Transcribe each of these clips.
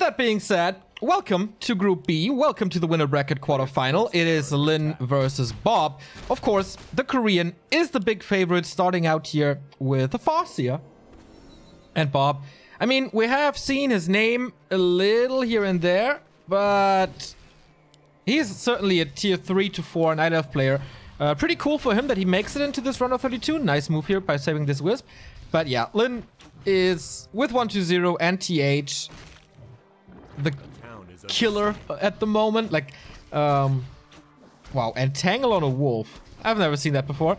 that being said, welcome to Group B. Welcome to the winner bracket quarterfinal. It is Lin versus Bob. Of course, the Korean is the big favorite, starting out here with the Farseer. And Bob, I mean, we have seen his name a little here and there, but he's certainly a tier 3 to 4 Night Elf player. Pretty cool for him that he makes it into this round of 32. Nice move here by saving this Wisp. But yeah, Lin is with 1-2-0 and TH the killer at the moment. Like, wow, and Tangle on a Wolf. I've never seen that before.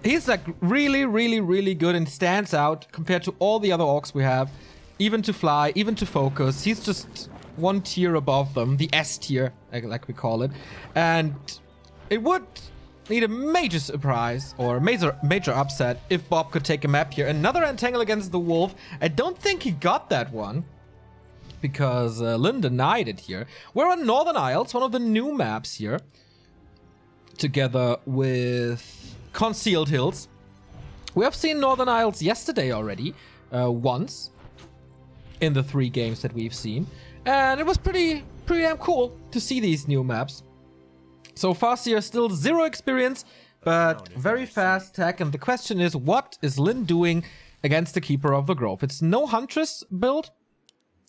He's like really good and stands out compared to all the other orcs we have. Even to fly, even to focus. He's just one tier above them, the S tier, like we call it. And it would need a major surprise or major upset if Bob could take a map here. Another Entangle against the Wolf. I don't think he got that one because Lin denied it here. We're on Northern Isles, one of the new maps here, together with Concealed Hills. We have seen Northern Isles yesterday already, once in the 3 games that we've seen. And it was pretty damn cool to see these new maps. So Farseer still 0 experience, but very fast tech. And the question is, what is Lin doing against the Keeper of the Grove? It's no Huntress build.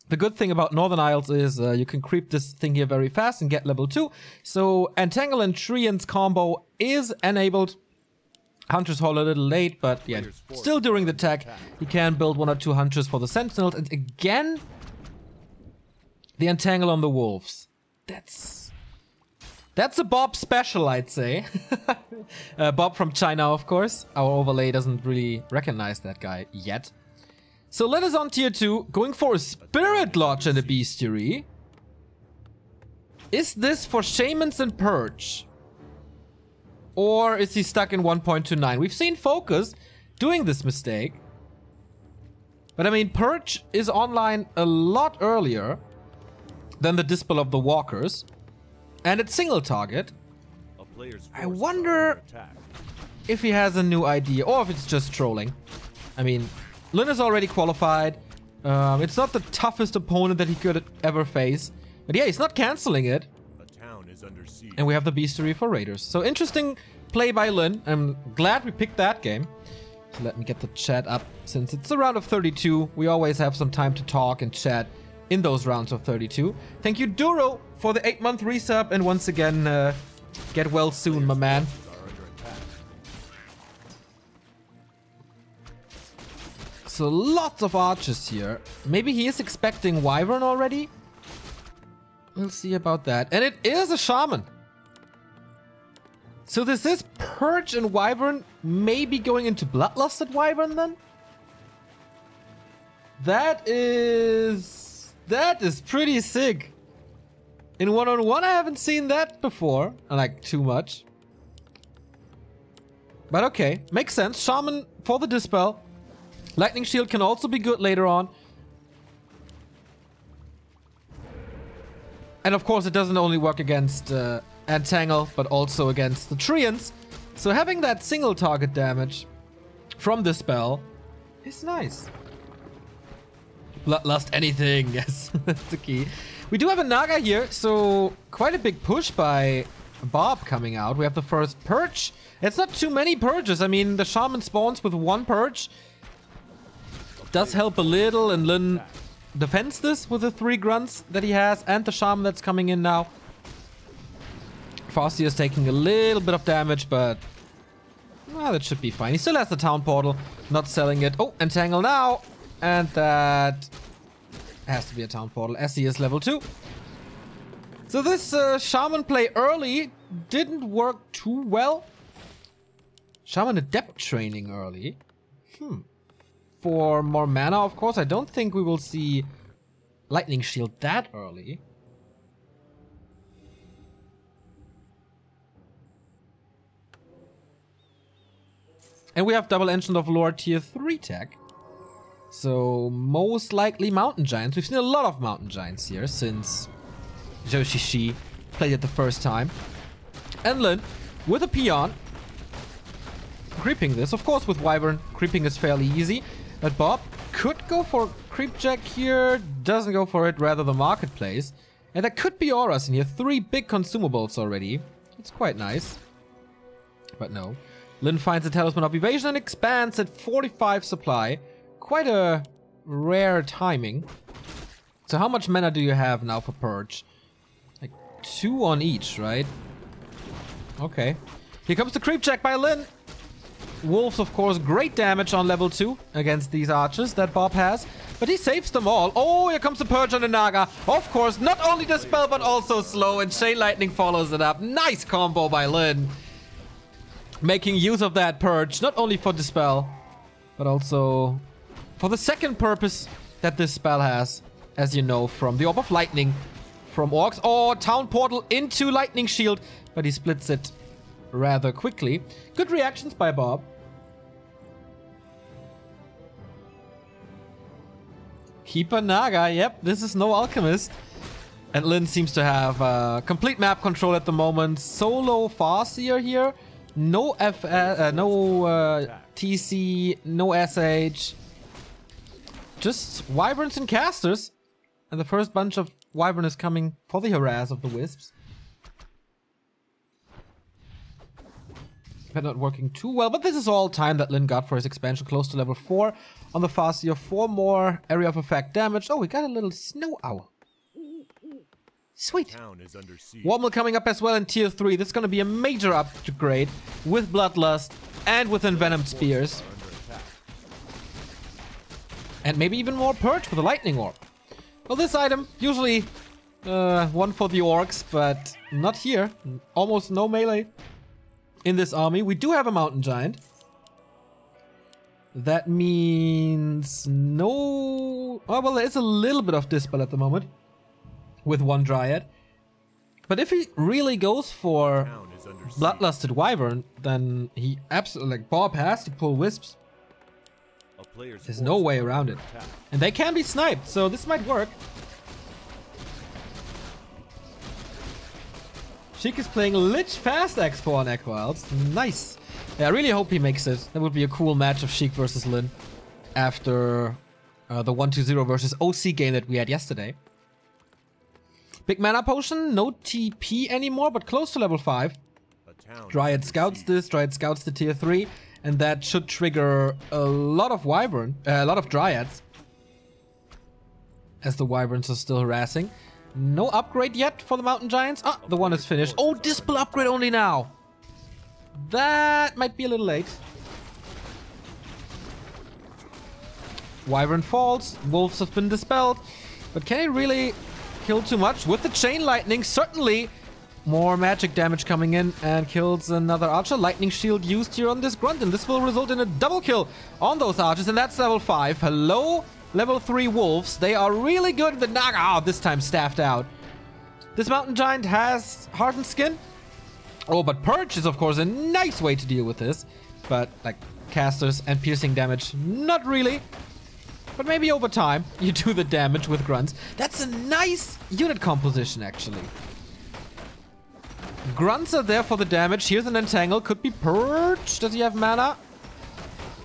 The good thing about Northern Isles is you can creep this thing here very fast and get level 2. So Entangle and Treants combo is enabled. Huntress Hall a little late, but yeah, still during the tech, you can build 1 or 2 Huntress for the Sentinels. And again, the Entangle on the Wolves. That's a Bob special, I'd say. Bob from China, of course. Our overlay doesn't really recognize that guy yet. So Lin is on tier 2, going for a Spirit Lodge and a Bestiary. Is this for Shamans and Purge? Or is he stuck in 1.29? We've seen Focus doing this mistake. But I mean, Purge is online a lot earlier than the Dispel of the Walkers. And it's single target. I wonder if he has a new idea or if it's just trolling. I mean, Lin is already qualified. It's not the toughest opponent that he could ever face. But yeah, he's not canceling it. And we have the Bestiary for Raiders. So interesting play by Lin. I'm glad we picked that game. So let me get the chat up. Since it's a round of 32, we always have some time to talk and chat in those rounds of 32. Thank you, Duro, for the 8-month resub. And once again, get well soon, my man. So lots of archers here. Maybe he is expecting Wyvern already? We'll see about that. And it is a Shaman. So this is Purge and Wyvern, maybe going into Bloodlusted Wyvern then? That is pretty sick. In 1-on-1 I haven't seen that before. Like, too much. But okay, makes sense. Shaman for the Dispel. Lightning Shield can also be good later on. And of course, it doesn't only work against Entangle, but also against the Treants. So having that single target damage from the spell is nice. Bloodlust anything, yes, that's the key. We do have a Naga here, so quite a big push by Bob coming out. We have the first Purge. It's not too many Purges. I mean, the Shaman spawns with 1 Purge. Does help a little, and Lin defends this with the 3 grunts that he has and the Shaman that's coming in now. Farseer is taking a little bit of damage, but that should be fine. He still has the town portal, not selling it. Oh, Entangle now, and that has to be a town portal. SE is level 2. So this Shaman play early didn't work too well. Shaman Adept training early. For more mana, of course. I don't think we will see Lightning Shield that early. And we have Double Ancient of Lore tier 3 tech. So most likely Mountain Giants. We've seen a lot of Mountain Giants here since Joshishi played it the first time. And Lin with a Peon. Creeping this. Of course with Wyvern, creeping is fairly easy. But Bob could go for Creep Jack here. Doesn't go for it, rather the Marketplace. And there could be auras in here. 3 big consumables already. It's quite nice. But no. Lin finds the Talisman of Evasion and expands at 45 supply. Quite a rare timing. So how much mana do you have now for Purge? Like 2 on each, right? Okay. Here comes the Creep Jack by Lin. Wolves, of course, great damage on level 2 against these archers that Bob has. But he saves them all. Oh, here comes the Purge on the Naga. Of course, not only the spell, but also slow. And Chain Lightning follows it up. Nice combo by Lin. Making use of that Purge, not only for the spell, but also for the second purpose that this spell has. As you know, from the Orb of Lightning from Orcs. Oh, Town Portal into Lightning Shield. But he splits it rather quickly. Good reactions by Bob. Keeper Naga, yep, this is no Alchemist. And Lin seems to have complete map control at the moment. Solo Farseer here. No TC, no SH. Just Wyverns and Casters. And the first bunch of Wyvern is coming for the harass of the Wisps. But not working too well. But this is all time that Lin got for his expansion, close to level 4. On the Farseer, 4 more area of effect damage. Oh, we got a little Snow Owl. Sweet. Warmill coming up as well in tier 3. This is going to be a major upgrade with Bloodlust and with Envenomed Spears. And maybe even more Purge with a Lightning Orb. Well, this item, usually one for the Orcs, but not here. Almost no melee in this army. We do have a Mountain Giant. That means no... Oh, well, there is a little bit of Dispel at the moment. With 1 Dryad. But if he really goes for Bloodlusted Wyvern, then he absolutely, like, Bob has to pull Wisps. There's no way around it. And they can be sniped, so this might work. Sheik is playing Lich Fast Expo on Equilds. Nice. Yeah, I really hope he makes it. That would be a cool match of Sheik versus Lin. After the 1-2-0 versus OC game that we had yesterday. Big mana potion, no TP anymore, but close to level 5. Dryad scouts this, Dryad scouts the tier 3, and that should trigger a lot of Wyvern, a lot of Dryads. As the Wyverns are still harassing. No upgrade yet for the Mountain Giants. Ah, the one is finished. Oh, Dispel upgrade only now. That might be a little late. Wyvern falls, Wolves have been dispelled, but can he really kill too much? With the Chain Lightning, certainly more magic damage coming in and kills another archer. Lightning Shield used here on this Grunt, and this will result in a double kill on those archers, and that's level 5. Hello, level 3 Wolves. They are really good. The Naga, oh, this time staffed out. This Mountain Giant has hardened skin. Oh, but Purge is, of course, a nice way to deal with this. But, like, casters and piercing damage, not really. But maybe over time, you do the damage with Grunts. That's a nice unit composition, actually. Grunts are there for the damage. Here's an Entangle. Could be Purge. Does he have mana?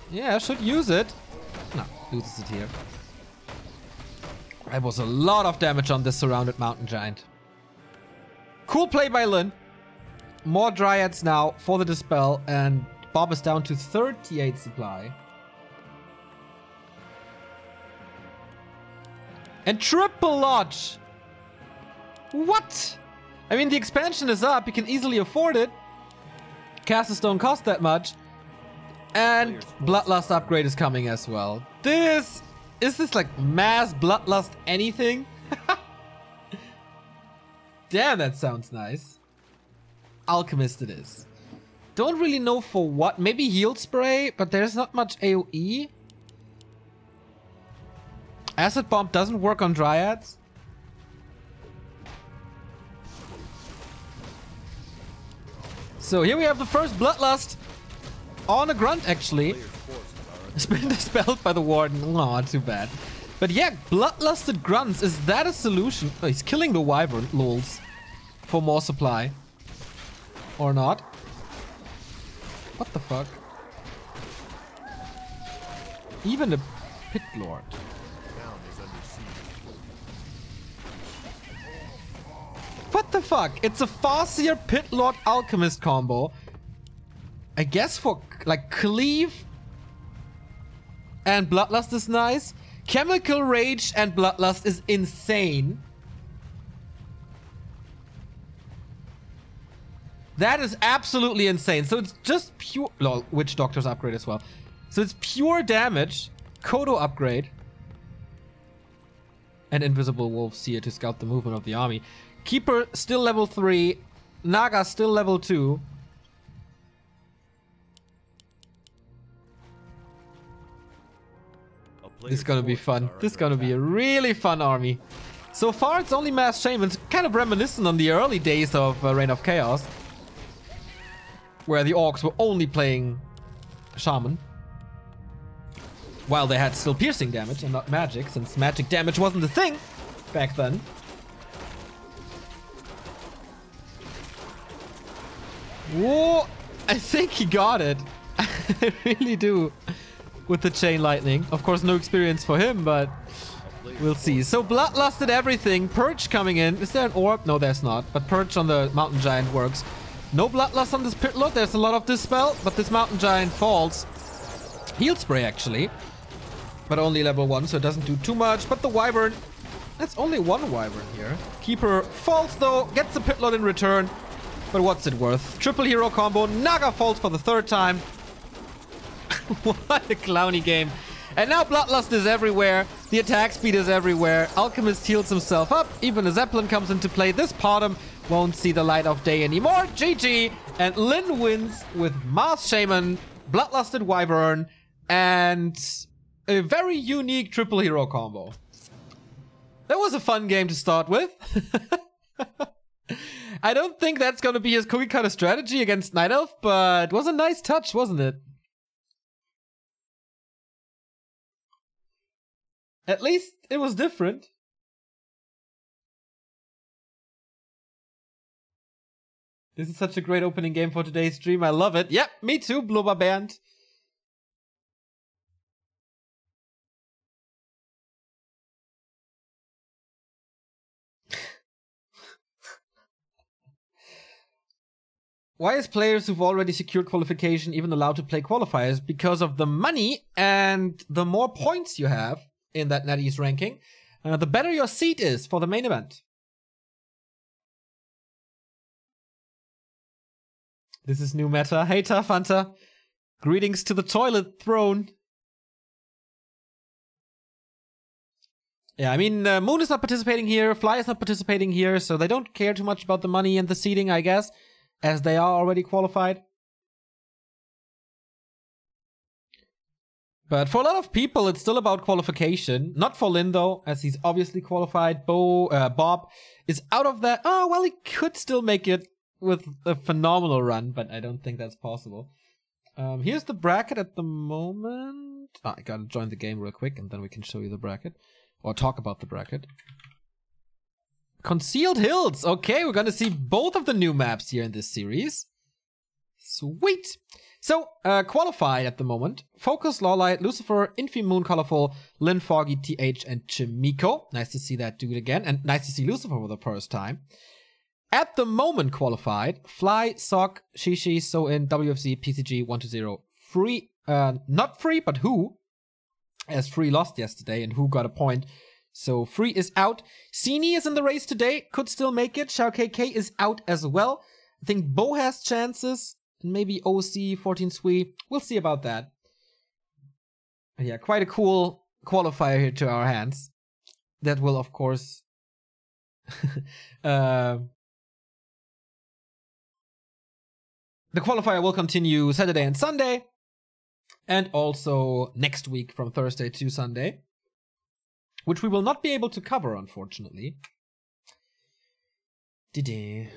Yeah, should use it. No, loses it here. That was a lot of damage on this surrounded Mountain Giant. Cool play by Lin. More Dryads now for the Dispel. And Bob is down to 38 supply. And triple lodge. What? I mean, the expansion is up. You can easily afford it. Casters don't cost that much. And Bloodlust upgrade is coming as well. Is this like mass Bloodlust anything? Damn, that sounds nice. Alchemist it is. Don't really know for what. Maybe Heal Spray, but there's not much AoE. Acid Bomb doesn't work on Dryads. So here we have the first Bloodlust on a Grunt, actually. It's been dispelled by the Warden. Oh, too bad. But yeah, Bloodlusted Grunts, is that a solution? Oh, he's killing the Wyvern, lols. For more supply. Or not. What the fuck? Even a Pit Lord. What the fuck? It's a Farseer Pit Lord Alchemist combo. I guess for like Cleave and Bloodlust is nice. Chemical Rage and Bloodlust is insane. That is absolutely insane. So it's just pure... Lol, Witch Doctor's upgrade as well. So it's pure damage. Kodo upgrade. And Invisible Wolves here to scout the movement of the army. Keeper still level 3. Naga still level 2. This is gonna be fun. This is gonna be a really fun army. So far it's only mass shamans. Kind of reminiscent on the early days of Reign of Chaos. Where the orcs were only playing shaman. While they had still piercing damage and not magic, since magic damage wasn't a thing back then. Whoa! I think he got it. I really do. With the chain lightning. Of course, no experience for him, but we'll see. So Bloodlusted everything. Purge coming in. Is there an orb? No, there's not. But Purge on the Mountain Giant works. No Bloodlust on this Pit Lord. There's a lot of Dispel, but this Mountain Giant falls. Heal Spray, actually. But only level 1, so it doesn't do too much. But the Wyvern... That's only one Wyvern here. Keeper falls, though. Gets the Pit Lord in return. But what's it worth? Triple hero combo. Naga falls for the 3rd time. What a clowny game. And now Bloodlust is everywhere. The attack speed is everywhere. Alchemist heals himself up. Even a Zeppelin comes into play. This Potom won't see the light of day anymore. GG. And Lyn wins with Mass Shaman, Bloodlusted Wyvern, and a very unique triple hero combo. That was a fun game to start with. I don't think that's going to be his cookie cutter strategy against Night Elf, but it was a nice touch, wasn't it? At least it was different. This is such a great opening game for today's stream. I love it. Yep, me too, Blubber Band. Why is players who've already secured qualification even allowed to play qualifiers? Because of the money, and the more points you have in that NetEase ranking, the better your seat is for the main event. This is new meta. Hey, Tough Hunter. Greetings to the toilet throne. Yeah, I mean, Moon is not participating here, Fly is not participating here, so they don't care too much about the money and the seating, I guess, as they are already qualified. But for a lot of people, it's still about qualification. Not for Lyn, though, as he's obviously qualified. Bob is out of that. Oh, well, he could still make it with a phenomenal run, but I don't think that's possible. Here's the bracket at the moment. Oh, I gotta join the game real quick, and then we can show you the bracket. Or talk about the bracket. Concealed Hills. Okay, we're gonna see both of the new maps here in this series. Sweet. So, qualified at the moment. Focus, Lawlight, Lucifer, Infi Moon, Colorful, Lyn, Foggy, TH, and Chimiko. Nice to see that dude again. And nice to see Lucifer for the first time. At the moment qualified. Fly, Sock, Shishi, So in, WFC, PCG, 120. Free, not Free, but Who. As Free lost yesterday, and Who got a point. So Free is out. Sini is in the race today. Could still make it. Shao KK is out as well. I think Bo has chances. Maybe OC, 14 Sui. We'll see about that. But yeah, quite a cool qualifier here to our hands. That will, of course... the qualifier will continue Saturday and Sunday. And also next week from Thursday to Sunday. Which we will not be able to cover, unfortunately. Diddy.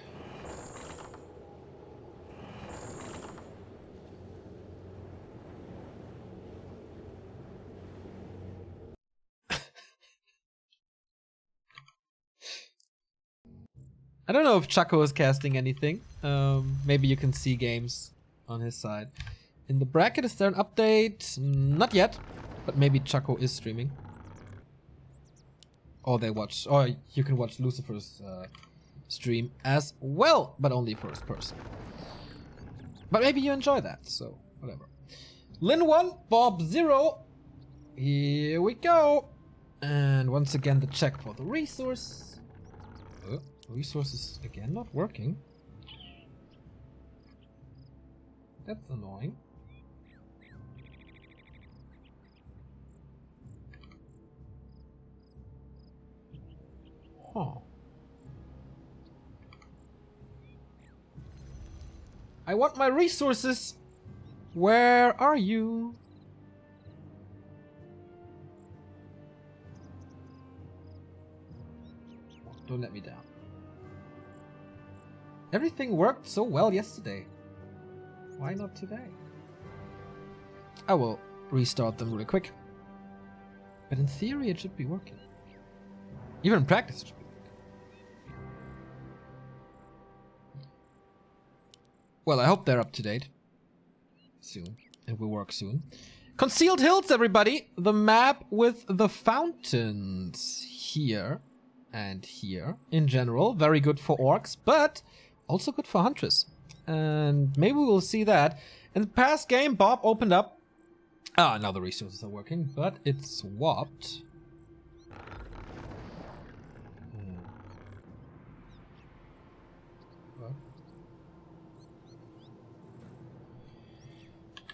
I don't know if Chaco is casting anything. Maybe you can see games on his side. In the bracket, is there an update? Not yet. But maybe Chaco is streaming. Or they watch, or you can watch Lucifer's stream as well, but only first person. But maybe you enjoy that, so whatever. Lin 1, Bob 0. Here we go. And once again the check for the resource. Resources again not working. That's annoying. Huh. I want my resources. Where are you? Don't let me down. Everything worked so well yesterday. Why not today? I will restart them really quick. But in theory it should be working. Even in practice it should be working. Well, I hope they're up to date. Soon. It will work soon. Concealed Hills, everybody! The map with the fountains here and here. In general, very good for orcs, but also good for hunters. And maybe we'll see that. In the past game, Bob opened up... Ah, now the resources are working, but it's swapped.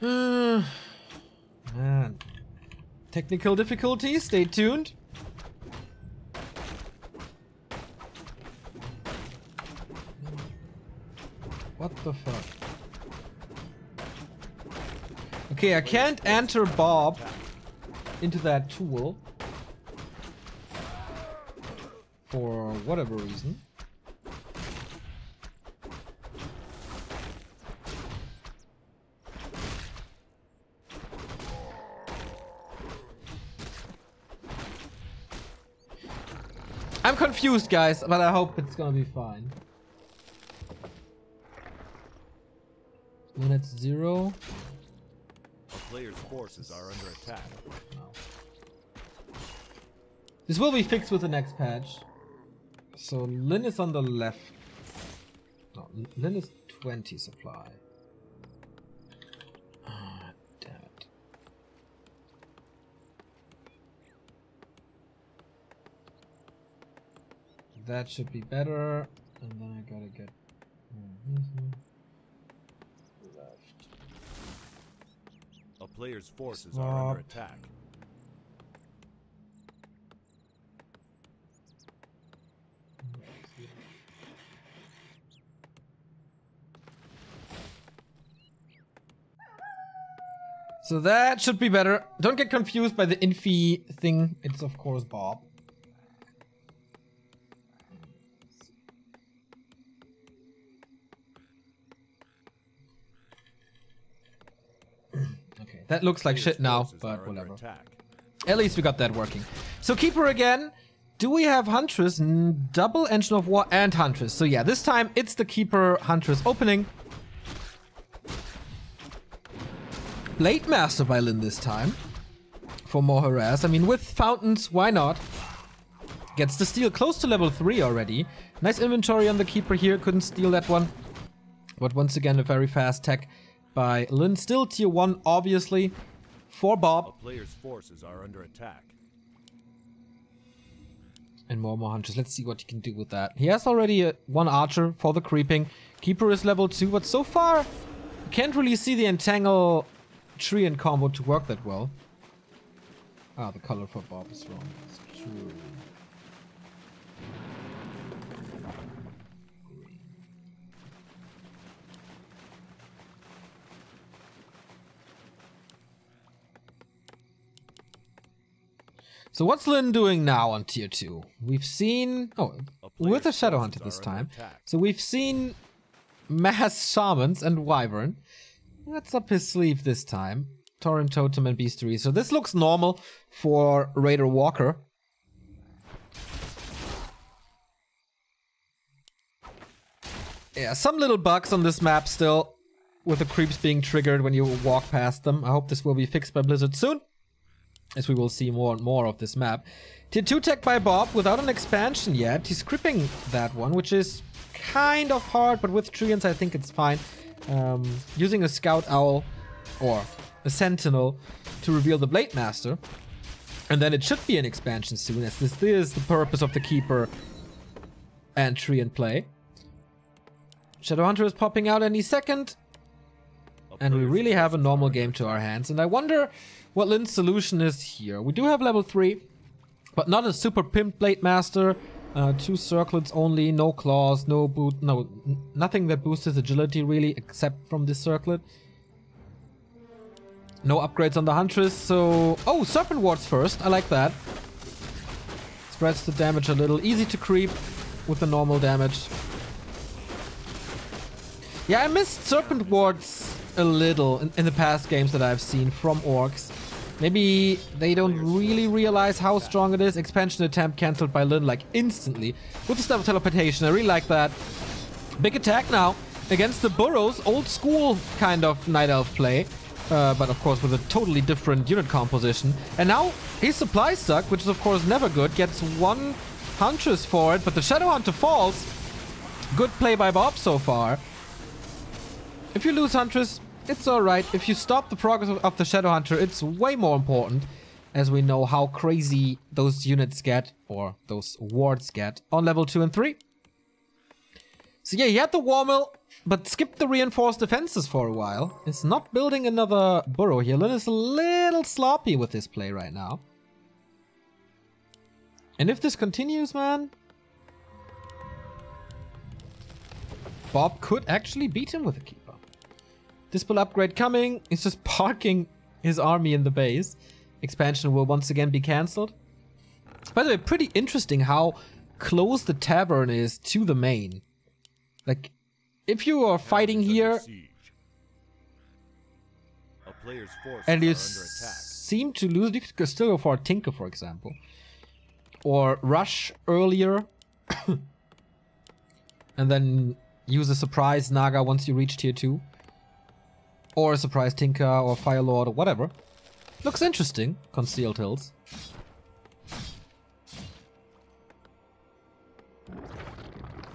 Man. Technical difficulties, stay tuned. What the fuck? Okay, I can't enter Bob into that tool. For whatever reason. I'm confused, guys, but I hope it's gonna be fine. When it's 0. A player's forces are under attack. No. This will be fixed with the next patch. So Lin is on the left. No, Lin is 20 supply. Ah, damn it. That should be better. And then I gotta get left. A player's forces are under attack. So that should be better. Don't get confused by the Infi thing. It's of course Bob. Okay, that looks like shit now, but whatever. At least we got that working. So Keeper again. Do we have Huntress? Double Engine of War and Huntress. So yeah, this time it's the Keeper Huntress opening. Blade Master by Lin this time. For more harass. I mean, with fountains, why not? Gets the steal close to level 3 already. Nice inventory on the Keeper here. Couldn't steal that one. But once again, a very fast tech by Lin. Still tier 1, obviously. For Bob. A player's forces are under attack. And more hunters. Let's see what he can do with that. He has already one archer for the creeping. Keeper is level 2, but so far, you can't really see the entangle tree and combo to work that well. Ah, the color for Bob is wrong. That's true. So what's Lin doing now on tier 2? We've seen... Oh, with a Shadow Hunter this time. So we've seen Mass Shamans and Wyvern. What's up his sleeve this time? Torrent Totem and Beastery. So this looks normal for Raider Walker. Yeah, some little bugs on this map still. With the creeps being triggered when you walk past them. I hope this will be fixed by Blizzard soon. as we will see more and more of this map. Tier 2 tech by Bob without an expansion yet. He's cripping that one, which is kind of hard, but with Treants I think it's fine. Using a Scout Owl or a Sentinel to reveal the Blade Master. And then it should be an expansion soon, as this is the purpose of the Keeper and Treant play. Shadowhunter is popping out any second. And we really have a normal game to our hands. And I wonder what Lin's solution is here. We do have level 3, but not a super pimped Blade Master. 2 circlets only, no claws, nothing that boosts his agility really, except from this circlet. No upgrades on the Huntress, so... Oh, Serpent Wards first, I like that. Spreads the damage a little, easy to creep with the normal damage. Yeah, I missed Serpent Wards a little in the past games that I've seen from Orcs. Maybe they don't really realize how strong it is. Expansion attempt cancelled by Lin like instantly with the Step of Teleportation. I really like that. Big attack now against the Burrows. Old school kind of Night Elf play. But of course with a totally different unit composition. And now he's supply stuck, which is of course never good. Gets 1 Huntress for it, but the Shadowhunter falls. Good play by Bob so far. If you lose Huntress, it's alright. If you stop the progress of the Shadowhunter, it's way more important, as we know how crazy those units get, or those wards get, on level 2 and 3. So yeah, he had the War Mill, but skipped the reinforced defenses for a while. It's not building another burrow here. Lin is a little sloppy with this play right now. And if this continues, man, Bob could actually beat him with a Keeper. Dispel upgrade coming. He's just parking his army in the base. Expansion will once again be cancelled. By the way, pretty interesting how close the tavern is to the main. Like, if you are fighting here and you seem to lose, you could still go for a Tinker, for example. Or rush earlier and then use a surprise Naga once you reach tier 2. Or a surprise Tinker or Firelord or whatever. Looks interesting, Concealed Hills.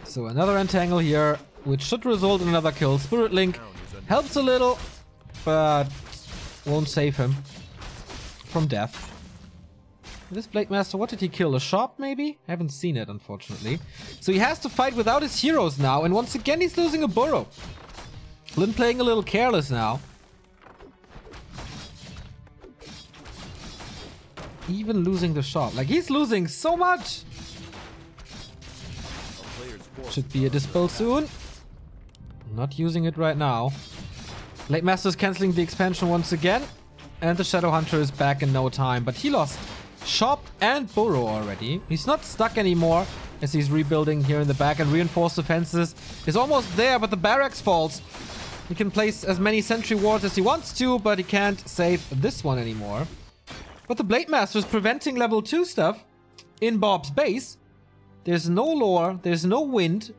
So another Entangle here, which should result in another kill. Spirit Link helps a little, but won't save him from death. This Blade Master, what did he kill? A shop maybe? I haven't seen it, unfortunately. So he has to fight without his heroes now, and once again he's losing a burrow. Lin playing a little careless now. Even losing the shot. Like, he's losing so much. Should be a dispel soon. Not using it right now. Blade Master is cancelling the expansion once again. And the Shadowhunter is back in no time. But he lost shop and burrow already. He's not stuck anymore, as he's rebuilding here in the back. And reinforced defenses is almost there, but the barracks falls. He can place as many sentry wards as he wants to, but he can't save this one anymore. But the Blade Master is preventing level 2 stuff in Bob's base. There's no lore, there's no wind.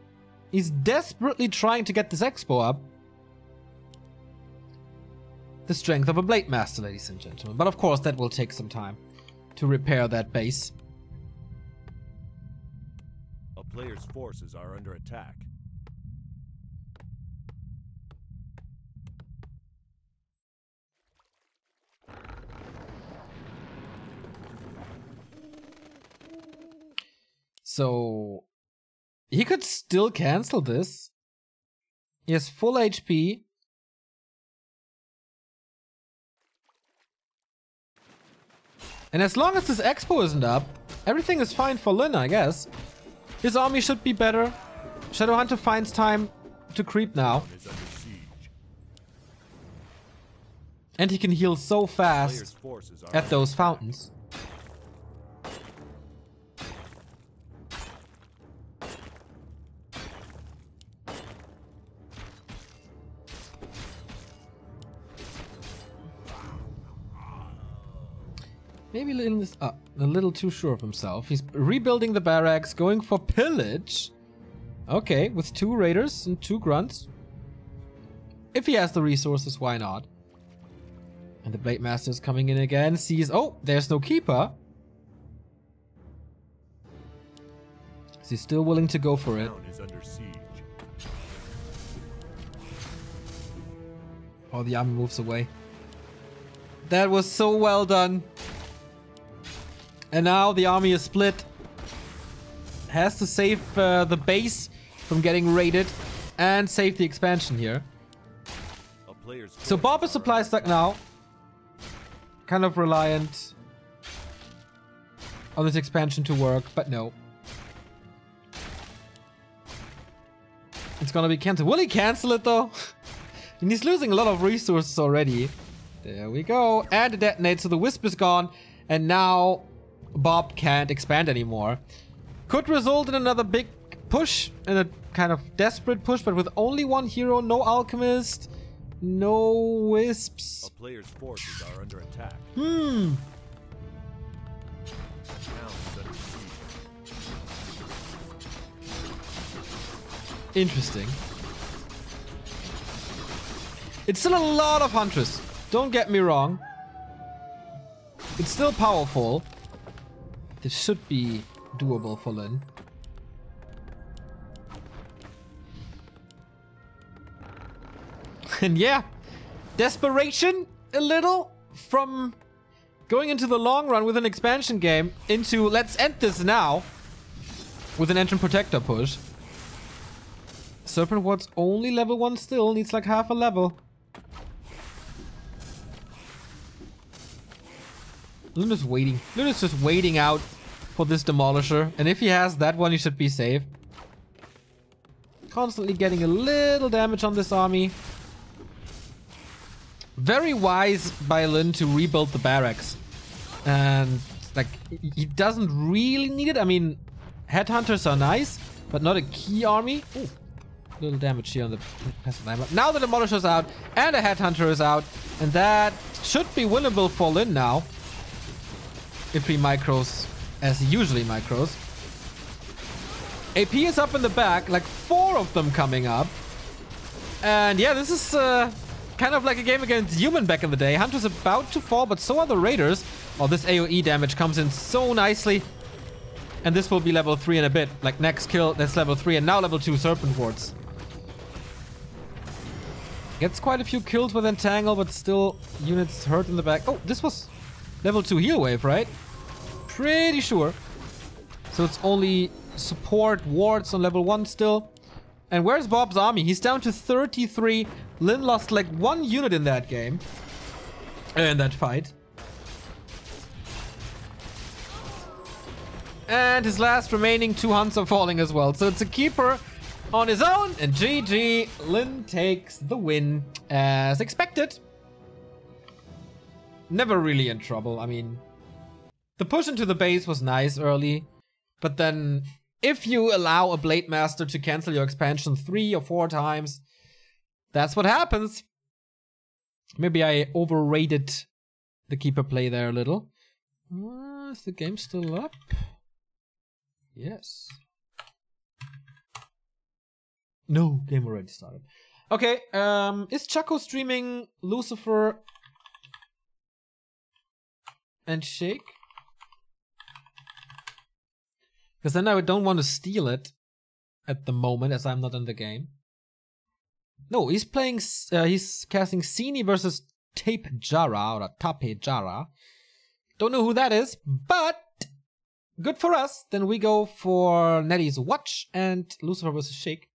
He's desperately trying to get this expo up. The strength of a Blade Master, ladies and gentlemen. But of course that will take some time to repair that base. A player's forces are under attack. So he could still cancel this. He has full HP. And as long as this expo isn't up, everything is fine for Lin, I guess. His army should be better. Shadowhunter finds time to creep now. And he can heal so fast at those fountains. Maybe Lin is a little too sure of himself. He's rebuilding the barracks, going for pillage. Okay, with 2 raiders and 2 grunts. If he has the resources, why not? And the Blade Master is coming in again. Sees, oh, there's no keeper. Is he still willing to go for it? Is under siege. Oh, the army moves away. That was so well done. And now the army is split. Has to save the base from getting raided and save the expansion here. So Bob is supply stuck now. Kind of reliant on this expansion to work, but no. It's gonna be cancelled. Will he cancel it though? And he's losing a lot of resources already. There we go. And it detonates, so the Wisp is gone. And now Bob can't expand anymore. Could result in another big push, in a kind of desperate push, but with only one hero, no alchemist, no wisps. A player's forces are under attack. Interesting. It's still a lot of Huntress. Don't get me wrong. It's still powerful. This should be doable for Lin. And yeah, desperation a little from going into the long run with an expansion game into let's end this now with an Entrant Protector push. Serpent Ward's only level 1 still, needs like half a level. Lin is waiting. Lin is just waiting out for this Demolisher. And if he has that one, he should be safe. Constantly getting a little damage on this army. Very wise by Lin to rebuild the barracks. And like, he doesn't really need it. I mean, Headhunters are nice, but not a key army. Ooh, little damage here on the passive line. But now the Demolisher's out and a Headhunter is out. And that should be winnable for Lin now. If he micros as he usually micros. AP is up in the back, like 4 of them coming up. And yeah, this is kind of like a game against human back in the day. Hunter's about to fall, but so are the Raiders. Oh, this AoE damage comes in so nicely. And this will be level 3 in a bit. Like next kill, that's level 3 and now level 2 Serpent Wards. Gets quite a few kills with Entangle, but still units hurt in the back. Oh, this was level 2 heal wave, right? Pretty sure. So it's only support wards on level 1 still. And where's Bob's army? He's down to 33. Lin lost like 1 unit in that game. In that fight. And his last remaining 2 hunts are falling as well. So it's a keeper on his own. And GG. Lin takes the win as expected. Never really in trouble. I mean, the push into the base was nice early. But then if you allow a Blade Master to cancel your expansion 3 or 4 times, that's what happens. Maybe I overrated the keeper play there a little. Is the game still up? Yes. No, game already started. Okay, is Chaco streaming Lucifer and Shake? Because then I don't want to steal it at the moment as I'm not in the game. No, he's playing, he's casting Sini versus Tape Jara or Tape Jara. Don't know who that is, but good for us. Then we go for Nettie's Watch and Lucifer versus Shake.